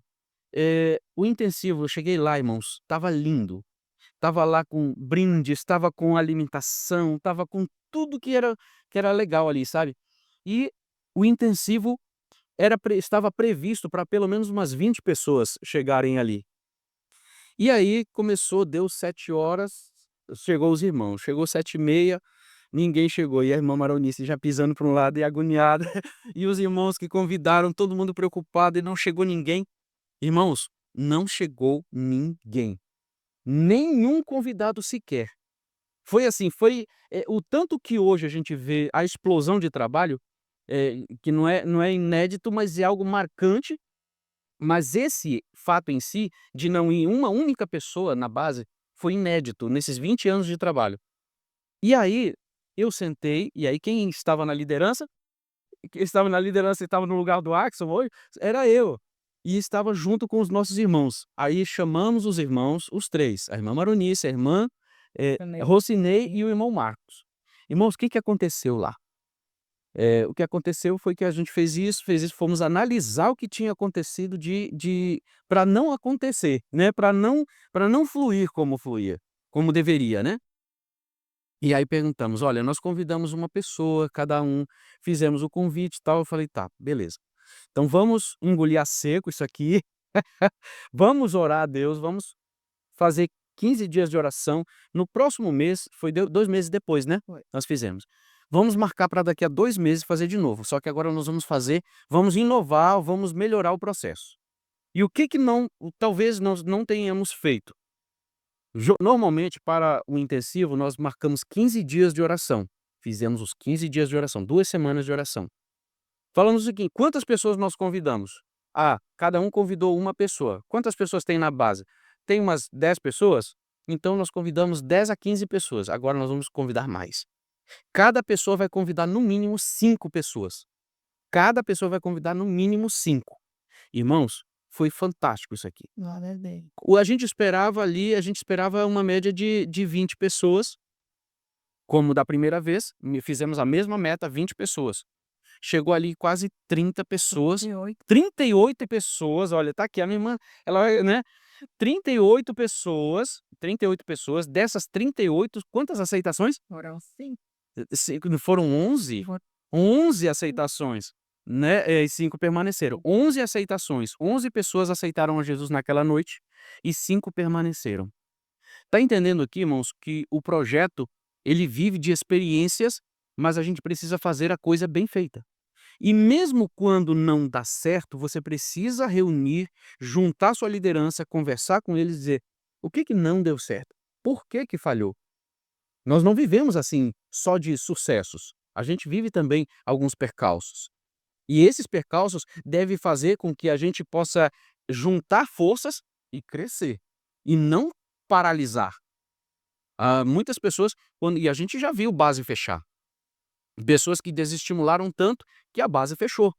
A: o intensivo, eu cheguei lá, irmãos, estava lindo. Estava lá com brindes, estava com alimentação, estava com tudo que era legal ali, sabe? E o intensivo estava previsto para pelo menos umas 20 pessoas chegarem ali. E aí deu 7 horas, chegou os irmãos, chegou 7h30, ninguém chegou. E a irmã Maronice já pisando para um lado e agoniada, e os irmãos que convidaram, todo mundo preocupado e não chegou ninguém. Irmãos, não chegou ninguém. Nenhum convidado sequer. Foi assim, o tanto que hoje a gente vê a explosão de trabalho,
E: que não é inédito, mas é algo marcante. Mas esse fato em si, de não ir uma única pessoa na base, foi inédito nesses 20 anos de trabalho. E aí, eu sentei, e aí quem estava na liderança, e estava no lugar do Axel hoje, era eu. E estava junto com os nossos irmãos. Aí chamamos os irmãos, os três, a irmã Maronice, a irmã Rocinei e o irmão Marcos. Irmãos, o que aconteceu lá? O que aconteceu foi que a gente fez isso, fomos analisar o que tinha acontecido para não acontecer, né? Para não fluir como fluía, como deveria, né? E aí perguntamos, olha, nós convidamos uma pessoa, cada um, fizemos o convite e tal. Eu falei, tá, beleza. Então vamos engolir a seco isso aqui, vamos orar a Deus, vamos fazer 15 dias de oração. No próximo mês, foi 2 meses depois, né? Nós fizemos. Vamos marcar para daqui a 2 meses fazer de novo. Só que agora nós vamos inovar, vamos melhorar o processo. E o que talvez nós não tenhamos feito? Normalmente, para o intensivo, nós marcamos 15 dias de oração. Fizemos os 15 dias de oração, 2 semanas de oração. Falamos o seguinte, quantas pessoas nós convidamos? Cada um convidou uma pessoa. Quantas pessoas tem na base? Tem umas 10 pessoas? Então nós convidamos 10 a 15 pessoas. Agora nós vamos convidar mais. Cada pessoa vai convidar no mínimo 5 pessoas. Cada pessoa vai convidar no mínimo 5. Irmãos, foi fantástico isso aqui. A gente esperava uma média de 20 pessoas, como da primeira vez, fizemos a mesma meta, 20 pessoas. Chegou ali quase 30 pessoas. 38 pessoas, olha, tá aqui a minha irmã, ela, né? 38 pessoas, dessas 38, quantas aceitações? Foram 11? 11 aceitações, né? E 5 permaneceram. 11 aceitações, 11 pessoas aceitaram a Jesus naquela noite e 5 permaneceram. Tá entendendo aqui, irmãos, que o projeto, ele vive de experiências, mas a gente precisa fazer a coisa bem feita. E mesmo quando não dá certo, você precisa reunir, juntar sua liderança, conversar com eles e dizer o que não deu certo, por que falhou. Nós não vivemos assim só de sucessos, a gente vive também alguns percalços. E esses percalços devem fazer com que a gente possa juntar forças e crescer, e não paralisar. Muitas pessoas, e a gente já viu base fechar. Pessoas que desestimularam tanto que a base fechou.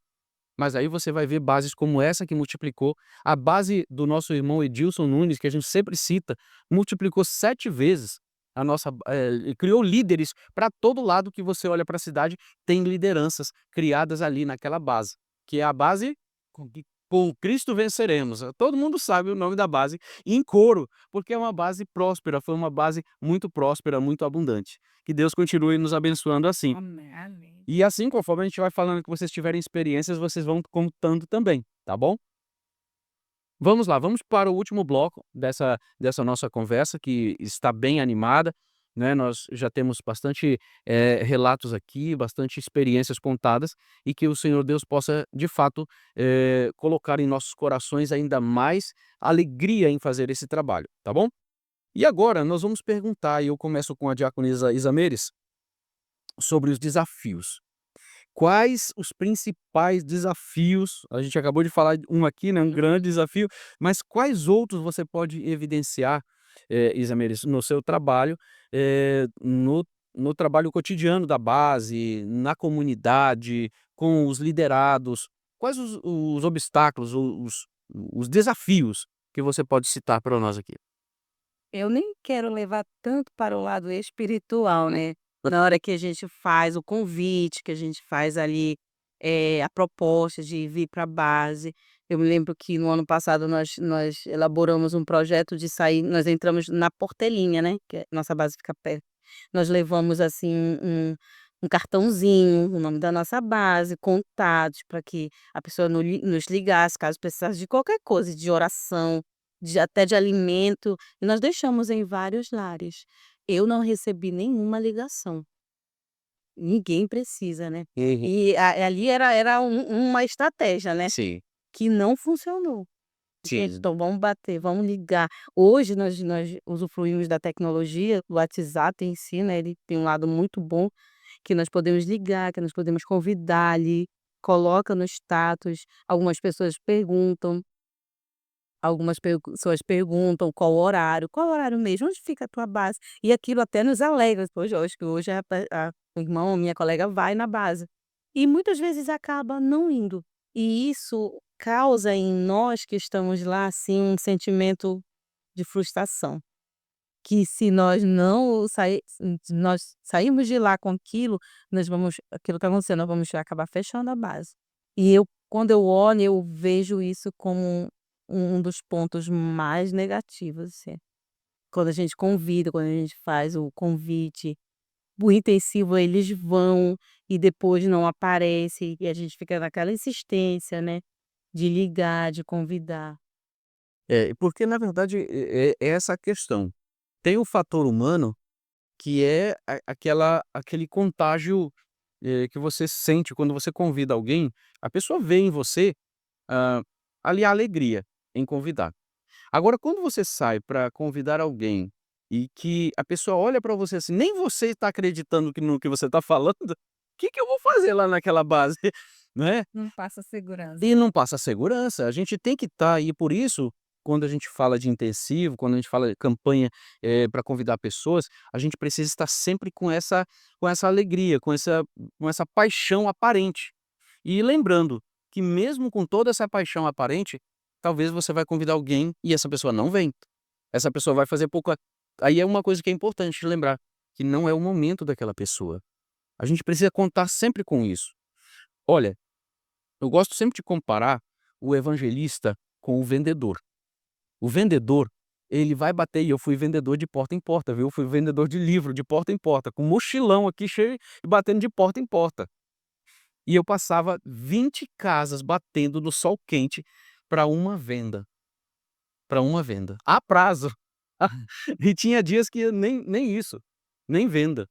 E: Mas aí você vai ver bases como essa que multiplicou. A base do nosso irmão Edilson Nunes, que a gente sempre cita, multiplicou 7 vezes. Criou líderes para todo lado que você olha para a cidade, tem lideranças criadas ali naquela base, que é a base com Cristo venceremos. Todo mundo sabe o nome da base em coro, porque é uma base próspera, foi uma base muito próspera, muito abundante. Que Deus continue nos abençoando assim.
F: Amém.
E: E assim, conforme a gente vai falando que vocês tiverem experiências, vocês vão contando também, tá bom? Vamos lá, vamos para o último bloco dessa nossa conversa, que está bem animada, né? Nós já temos bastante relatos aqui, bastante experiências contadas, e que o Senhor Deus possa, de fato, colocar em nossos corações ainda mais alegria em fazer esse trabalho, tá bom? E agora nós vamos perguntar, e eu começo com a diaconisa Isameres, sobre os desafios. Quais os principais desafios? A gente acabou de falar um aqui, né, um grande desafio, mas quais outros você pode evidenciar, Isameres, no seu trabalho, no trabalho cotidiano da base, na comunidade, com os liderados? Quais os obstáculos, os desafios que você pode citar para nós aqui?
B: Eu nem quero levar tanto para o lado espiritual, né? Na hora que a gente faz o convite, que a gente faz ali a proposta de vir para a base. Eu me lembro que no ano passado nós elaboramos um projeto de sair, nós entramos na Portelinha, né? Que nossa base fica perto. Nós levamos assim um cartãozinho, o nome da nossa base, contatos, para que a pessoa nos ligasse caso precisasse de qualquer coisa, de oração, até de alimento, e nós deixamos em vários lares. Eu não recebi nenhuma ligação. Ninguém precisa, né? E ali era uma estratégia, né?
E: Sim,
B: Que não funcionou.
E: sim.
B: Então vamos bater, vamos ligar. Hoje nós usufruímos da tecnologia, o WhatsApp em si, né? Ele tem um lado muito bom.
F: que nós podemos ligar, que nós podemos convidar ali, coloca no status. Algumas pessoas perguntam, pessoas perguntam qual horário mesmo, onde fica a tua base? E aquilo até nos alegra. Poxa, eu acho que hoje o irmão, minha colega vai na base. E muitas vezes acaba não indo. E isso causa em nós que estamos lá, assim, um sentimento de frustração. Que se nós não se nós sairmos de lá com aquilo, aquilo que aconteceu, nós vamos acabar fechando a base. E quando eu olho, eu vejo isso como um dos pontos mais negativos, assim. Quando a gente convida, quando a gente faz o convite, o intensivo, eles vão e depois não aparece, e a gente fica naquela insistência, né, de ligar, de convidar.
E: Porque na verdade é essa a questão. Tem o fator humano que é aquele contágio, que você sente quando você convida alguém, a pessoa vê em você, hã, ali a alegria em convidar. Agora quando você sai para convidar alguém e que a pessoa olha para você assim, nem você está acreditando no que você está falando, o que que eu vou fazer lá naquela base, né?
F: Não passa segurança.
E: E não passa segurança, a gente tem que estar aí por isso, quando a gente fala de intensivo, quando a gente fala de campanha, para convidar pessoas, a gente precisa estar sempre com essa alegria, com essa paixão aparente. E lembrando que mesmo com toda essa paixão aparente, talvez você vai convidar alguém e essa pessoa não vem. Essa pessoa vai fazer pouco aí é uma coisa que é importante lembrar, que não é o momento daquela pessoa. A gente precisa contar sempre com isso. Olha, eu gosto sempre de comparar o evangelista com o vendedor. O vendedor, ele vai bater, e eu fui vendedor de porta em porta, viu? Fui vendedor de livro de porta em porta, com mochilão aqui cheio e batendo de porta em porta. E eu passava 20 casas batendo no sol quente para uma venda, para uma venda. A prazo. E tinha dias que nem isso, nem venda.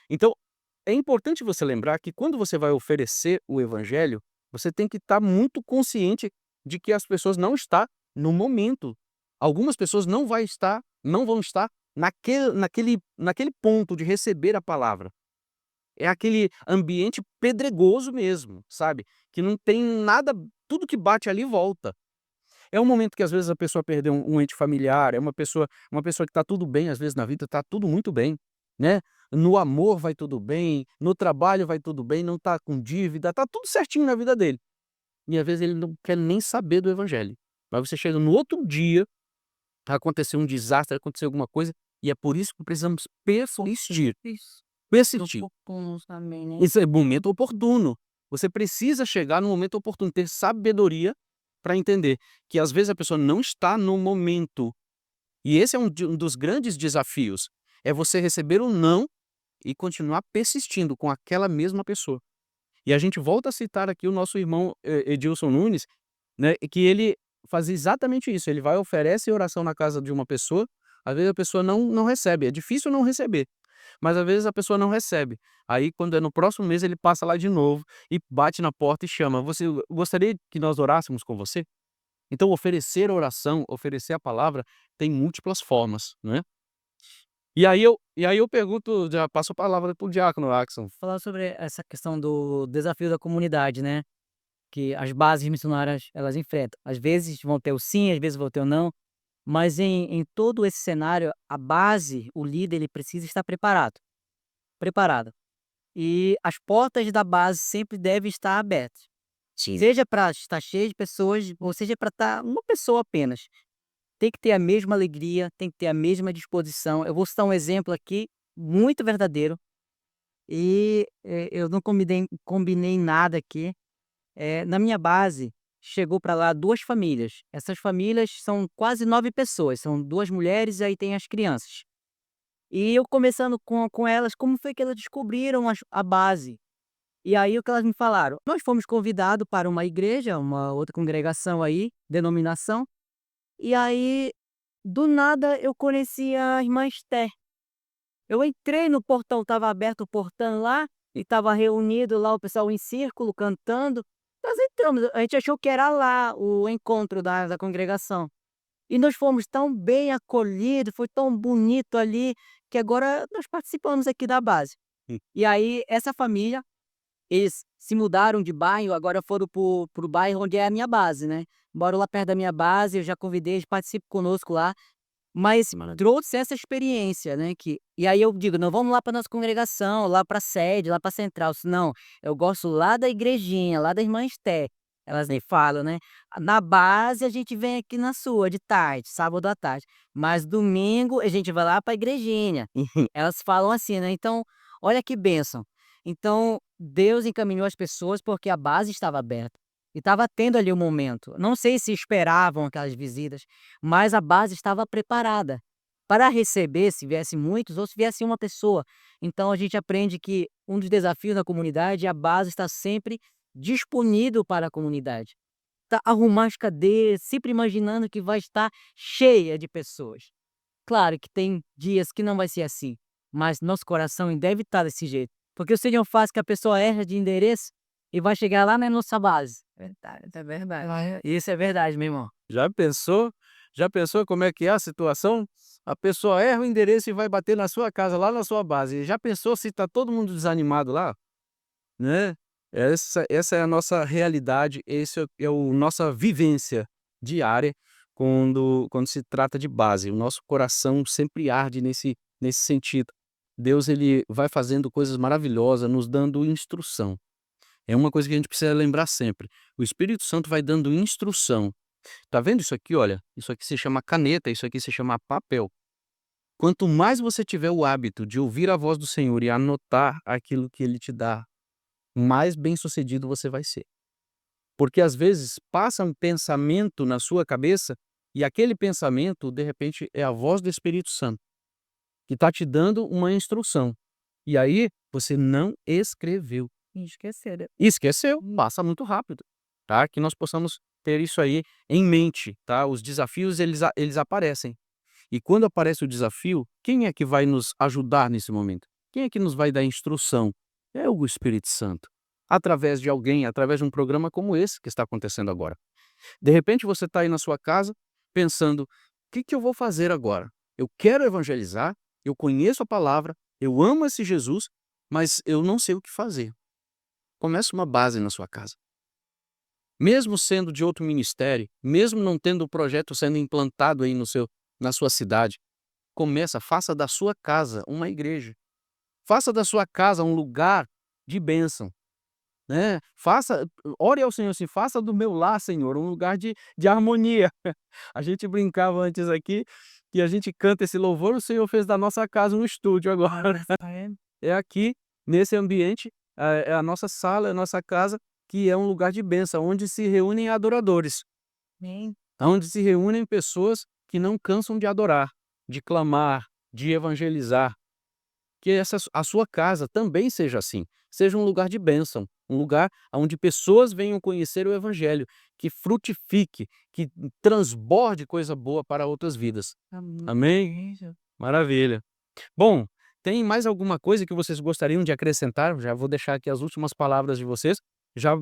E: Então, é importante você lembrar que quando você vai oferecer o evangelho, você tem que estar muito consciente de que as pessoas não estão no momento. Algumas pessoas não vão estar naquele ponto de receber a palavra. É aquele ambiente pedregoso mesmo, sabe? Que não tem nada, tudo que bate ali volta. É um momento que às vezes a pessoa perdeu um ente familiar, é uma pessoa que está tudo bem, às vezes na vida está tudo muito bem, né? No amor vai tudo bem, no trabalho vai tudo bem, não está com dívida, está tudo certinho na vida dele. E às vezes ele não quer nem saber do evangelho. Mas você chega no outro dia, aconteceu um desastre, aconteceu alguma coisa, e é por isso que precisamos persistir.
F: Isso.
E: Persistir.
F: Oportunos também, né?
E: Isso é momento oportuno. Você precisa chegar no momento oportuno, ter sabedoria para entender que às vezes a pessoa não está no momento. E esse é um dos grandes desafios. É você receber o não e continuar persistindo com aquela mesma pessoa. E a gente volta a citar aqui o nosso irmão Edilson Nunes, né, que ele fazia exatamente isso. Ele vai, oferece oração na casa de uma pessoa, às vezes a pessoa não recebe. É difícil não receber, mas às vezes a pessoa não recebe. Aí, quando é no próximo mês, ele passa lá de novo e bate na porta e chama: você gostaria que nós orássemos com você? Então, oferecer a oração, oferecer a palavra, tem múltiplas formas, né? E aí eu pergunto, já passo a palavra para o diácono Axon.
D: Falar sobre essa questão do desafio da comunidade, né? Que as bases missionárias elas enfrentam. Às vezes vão ter o sim, às vezes vão ter o não, mas em todo esse cenário, a base, o líder, ele precisa estar preparado. E as portas da base sempre devem estar abertas. Seja para estar cheio de pessoas, ou seja para estar uma pessoa apenas. Tem que ter a mesma alegria, tem que ter a mesma disposição. Eu vou citar um exemplo aqui, muito verdadeiro, e eu não combinei nada aqui. Na minha base, chegou para lá 2 famílias. Essas famílias são quase 9 pessoas, são 2 mulheres e aí tem as crianças. E eu conversando com elas, como foi que elas descobriram a base. E aí o que elas me falaram? Nós fomos convidados para uma igreja, uma outra congregação aí, denominação, e aí, do nada, eu conheci a irmã Esther. Eu entrei no portão, estava aberto o portão lá, e estava reunido lá o pessoal em círculo, cantando. Nós entramos, a gente achou que era lá o encontro da congregação. E nós fomos tão bem acolhidos, foi tão bonito ali, que agora nós participamos aqui da base. E aí, essa família, eles se mudaram de bairro, agora foram pro bairro onde é a minha base, né? Moram lá perto da minha base, eu já convidei, eles participam conosco lá. Mas trouxe essa experiência, né? E aí eu digo, não vamos lá para nossa congregação, lá para sede, lá para central. Não, eu gosto lá da igrejinha, lá da irmã Esté. Elas nem falam, né? Na base a gente vem aqui na sua, de tarde, sábado à tarde. Mas domingo a gente vai lá para a igrejinha. Elas falam assim, né? Então, olha que bênção. Então, Deus encaminhou as pessoas porque a base estava aberta. E estava tendo ali o momento. Não sei se esperavam aquelas visitas, mas a base estava preparada para receber, se viesse muitos ou se viesse uma pessoa. Então a gente aprende que um dos desafios da comunidade é a base estar sempre disponível para a comunidade. Tá, arrumar as cadeiras, sempre imaginando que vai estar cheia de pessoas. Claro que tem dias que não vai ser assim, mas nosso coração deve estar desse jeito. Porque o Senhor faz que a pessoa erra de endereço e vai chegar lá na nossa base.
F: Verdade, é verdade.
D: Isso é verdade, meu irmão.
E: Já pensou? Já pensou como é que é a situação? A pessoa erra o endereço e vai bater na sua casa, lá na sua base. Já pensou se está todo mundo desanimado lá? Né? Essa é a nossa realidade, esse é o nossa vivência diária quando se trata de base. O nosso coração sempre arde nesse sentido. Deus ele vai fazendo coisas maravilhosas, nos dando instrução. É uma coisa que a gente precisa lembrar sempre. O Espírito Santo vai dando instrução. Tá vendo isso aqui? Olha, isso aqui se chama caneta, isso aqui se chama papel. Quanto mais você tiver o hábito de ouvir a voz do Senhor e anotar aquilo que Ele te dá, mais bem-sucedido você vai ser. Porque às vezes passa um pensamento na sua cabeça e aquele pensamento, de repente, é a voz do Espírito Santo que está te dando uma instrução. E aí você não escreveu.
F: Esqueceram.
E: Esqueceu, passa muito rápido, tá? Que nós possamos ter isso aí em mente, tá? Os desafios eles aparecem. E quando aparece o desafio, quem é que vai nos ajudar nesse momento? Quem é que nos vai dar instrução? É o Espírito Santo. Através de alguém, através de um programa como esse que está acontecendo agora. De repente você está aí na sua casa pensando: o que eu vou fazer agora? Eu quero evangelizar, eu conheço a palavra, eu amo esse Jesus, mas eu não sei o que fazer. Comece uma base na sua casa. Mesmo sendo de outro ministério, mesmo não tendo o projeto sendo implantado aí na sua cidade, faça da sua casa uma igreja. Faça da sua casa um lugar de bênção, né? Ore ao Senhor assim, faça do meu lar, Senhor, um lugar de harmonia. A gente brincava antes aqui que a gente canta esse louvor, o Senhor fez da nossa casa um estúdio agora. É aqui, nesse ambiente, é a nossa sala, é a nossa casa, que é um lugar de bênção, onde se reúnem adoradores.
F: Amém.
E: Onde se reúnem pessoas que não cansam de adorar, de clamar, de evangelizar. Que a sua casa também seja assim, seja um lugar de bênção, um lugar onde pessoas venham conhecer o evangelho, que frutifique, que transborde coisa boa para outras vidas. Amém? Maravilha. Bom, tem mais alguma coisa que vocês gostariam de acrescentar? Já vou deixar aqui as últimas palavras de vocês. Já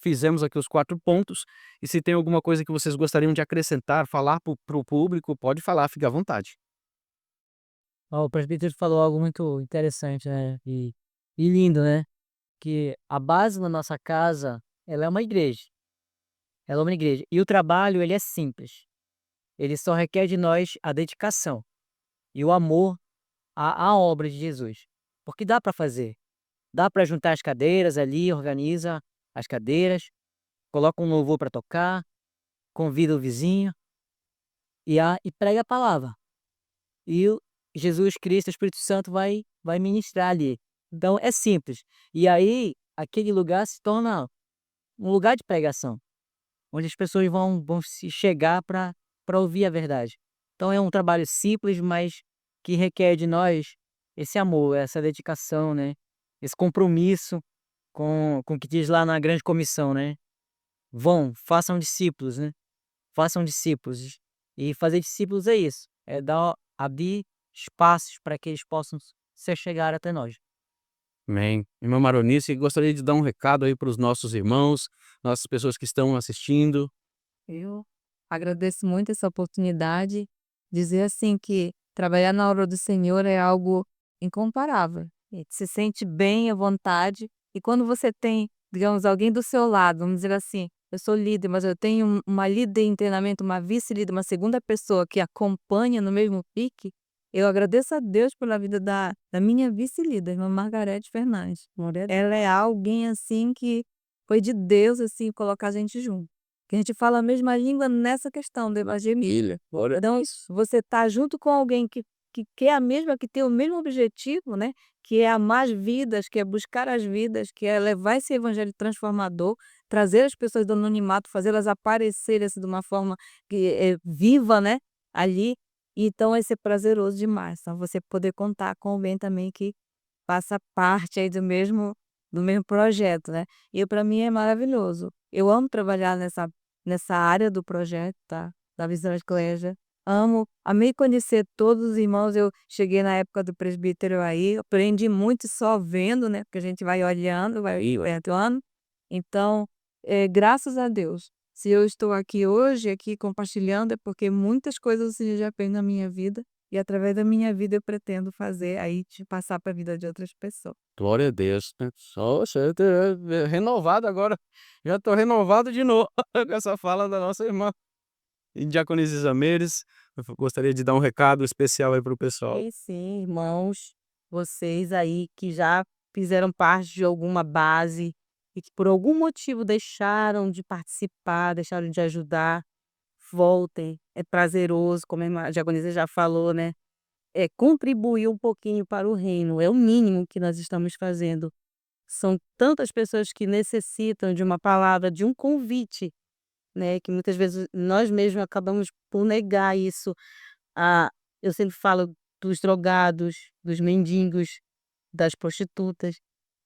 E: fizemos aqui os 4 pontos. E se tem alguma coisa que vocês gostariam de acrescentar, falar para o público, pode falar, fique à vontade.
D: Ó, o presbítero falou algo muito interessante, né? E lindo, né? Que a base da nossa casa, ela é uma igreja. Ela é uma igreja. E o trabalho, ele é simples. Ele só requer de nós a dedicação e o amor à obra de Jesus. Porque dá para fazer. Dá para juntar as cadeiras ali, organiza as cadeiras, coloca um louvor para tocar, convida o vizinho e prega a palavra. E Jesus Cristo, o Espírito Santo vai ministrar ali. Então é simples. E aí aquele lugar se torna um lugar de pregação, onde as pessoas vão se chegar para ouvir a verdade. Então é um trabalho simples, mas que requer de nós esse amor, essa dedicação, né? Esse compromisso com o que diz lá na grande comissão, né? Vão, façam discípulos, né? Façam discípulos. E fazer discípulos é isso, é abrir espaços para que eles possam se chegar até nós.
E: Amém. Irmã Maronice, gostaria de dar um recado aí para os nossos irmãos, nossas pessoas que estão assistindo.
F: Eu agradeço muito essa oportunidade. Dizer assim que trabalhar na obra do Senhor é algo incomparável. se sente bem à vontade. E quando você tem, digamos, alguém do seu lado, vamos dizer assim, eu sou líder, mas eu tenho uma líder em treinamento, uma vice-líder, uma segunda pessoa que acompanha no mesmo pique, eu agradeço a Deus pela vida da minha vice-líder, irmã Margarete Fernandes. Ela é alguém assim que foi de Deus assim colocar a gente junto. Que a gente fala a mesma língua nessa questão do evangelho. Então, você tá junto com alguém que quer que tem o mesmo objetivo, né? Que é amar as vidas, que é buscar as vidas, que é levar esse evangelho transformador, trazer as pessoas do anonimato, fazê-las aparecerem assim, de uma forma que é viva, né? Ali. Então, vai ser prazeroso demais. Então, você poder contar com alguém também que faça parte aí do mesmo projeto, né. E para mim é maravilhoso. Eu amo trabalhar nessa área do projeto, tá, da Visão Eclésia. Amei conhecer todos os irmãos. Eu cheguei na época do presbítero aí, aprendi muito só vendo, né, porque a gente vai olhando, vai atuando. Então, graças a Deus, se eu estou aqui hoje, aqui compartilhando, é porque muitas coisas o Senhor já fez na minha vida, e através da minha vida eu pretendo fazer aí, de passar para a vida de outras pessoas.
E: Glória a Deus, né. Poxa, eu tô renovado agora, já tô renovado de novo com essa fala da nossa irmã e diaconisa Isamires. Eu gostaria de dar um recado especial aí para o pessoal.
B: Sim, irmãos, vocês aí que já fizeram parte de alguma base e que por algum motivo deixaram de participar, deixaram de ajudar, voltem. É prazeroso, como a irmã Diaconisa já falou, né? É contribuir um pouquinho para o reino, é o mínimo que nós estamos fazendo. São tantas pessoas que necessitam de uma palavra, de um convite, né? Que muitas vezes nós mesmos acabamos por negar isso. Ah, eu sempre falo dos drogados, dos mendigos, das prostitutas.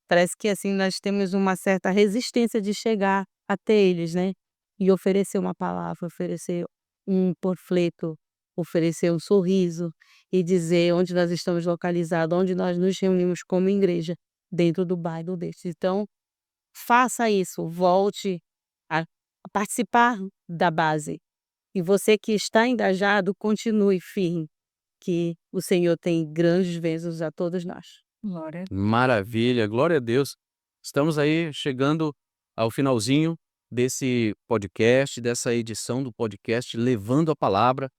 B: Parece que assim nós temos uma certa resistência de chegar até eles, né? E oferecer uma palavra, oferecer um panfleto, oferecer um sorriso e dizer onde nós estamos localizados, onde nós nos reunimos como igreja, dentro do bairro deste. Então, faça isso, volte a participar da base. E você que está engajado, continue firme, que o Senhor tem grandes bênçãos a todos nós.
F: Glória.
E: Maravilha, glória a Deus. Estamos aí chegando ao finalzinho desse podcast, dessa edição do podcast Levando a Palavra.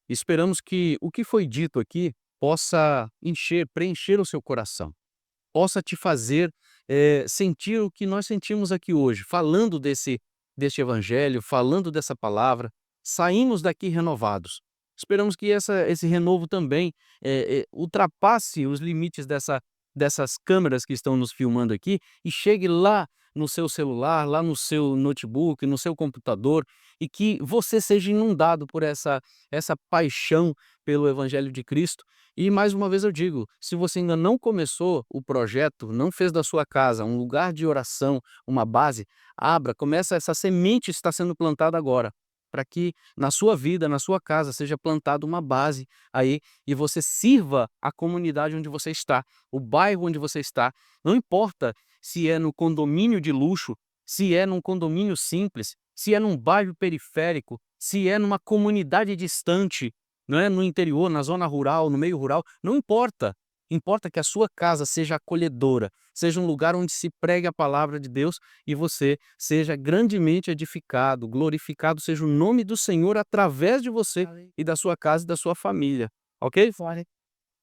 E: Esperamos que o que foi dito aqui possa preencher o seu coração, possa te fazer sentir o que nós sentimos aqui hoje, falando deste evangelho, falando dessa palavra. Saímos daqui renovados. Esperamos que esse renovo também ultrapasse os limites dessas câmeras que estão nos filmando aqui e chegue lá no seu celular, lá no seu notebook, no seu computador, e que você seja inundado por essa paixão pelo Evangelho de Cristo. E mais uma vez eu digo, se você ainda não começou o projeto, não fez da sua casa um lugar de oração, uma base, começa, essa semente está sendo plantada agora, para que na sua vida, na sua casa, seja plantada uma base aí e você sirva a comunidade onde você está, o bairro onde você está. Não importa se é no condomínio de luxo, se é num condomínio simples, se é num bairro periférico, se é numa comunidade distante, não é, no interior, na zona rural, no meio rural, não importa. Importa que a sua casa seja acolhedora, seja um lugar onde se pregue a palavra de Deus e você seja grandemente edificado, glorificado seja o nome do Senhor através de você e da sua casa e da sua família, ok?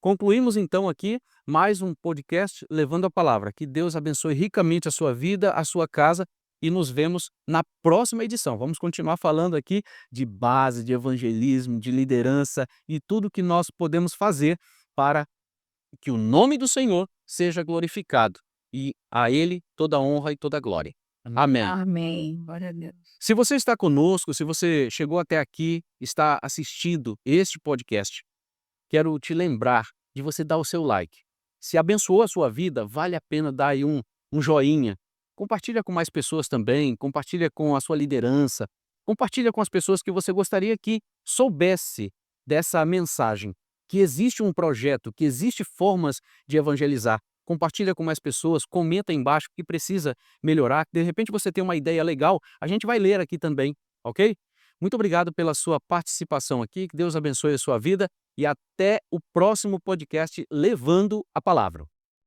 E: Concluímos então aqui mais um podcast Levando a Palavra. Que Deus abençoe ricamente a sua vida, a sua casa, e nos vemos na próxima edição. Vamos continuar falando aqui de base, de evangelismo, de liderança e tudo que nós podemos fazer para que o nome do Senhor seja glorificado e a Ele toda honra e toda glória. Amém.
F: Amém. Glória a Deus.
E: Se você está conosco, se você chegou até aqui, está assistindo este podcast, quero te lembrar de você dar o seu like. Se abençoou a sua vida, vale a pena dar aí um joinha. Compartilha com mais pessoas também, compartilha com a sua liderança, compartilha com as pessoas que você gostaria que soubesse dessa mensagem, que existe um projeto, que existe formas de evangelizar. Compartilha com mais pessoas, comenta aí embaixo o que precisa melhorar. De repente você tem uma ideia legal, a gente vai ler aqui também, ok? Muito obrigado pela sua participação aqui, que Deus abençoe a sua vida e até o próximo podcast Levando a Palavra.